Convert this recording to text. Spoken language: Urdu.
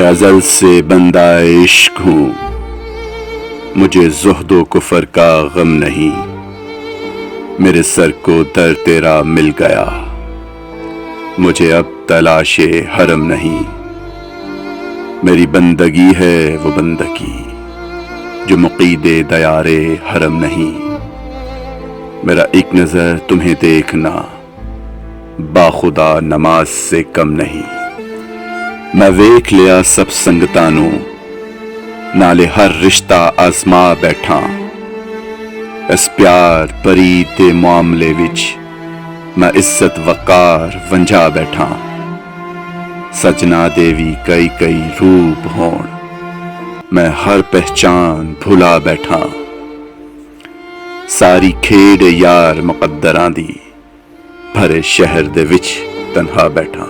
ازل سے بندہ عشق ہوں، مجھے زہد و کفر کا غم نہیں، میرے سر کو در تیرا مل گیا، مجھے اب تلاش حرم نہیں۔ میری بندگی ہے وہ بندگی جو مقید دیار حرم نہیں۔ میرا ایک نظر تمہیں دیکھنا باخدا نماز سے کم نہیں۔ میں ویکھ لیا سب سنگتانوں، نالے ہر رشتہ آزما بیٹھا، اس پیار پرید دے معاملے وچ میں عزت وقار ونجا بیٹھا۔ سجنا دے وی کئی کئی روپ ہون، میں ہر پہچان بھلا بیٹھا۔ ساری کھیڈ یار مقدراں دی، بھرے شہر دے وچ تنہا بیٹھا۔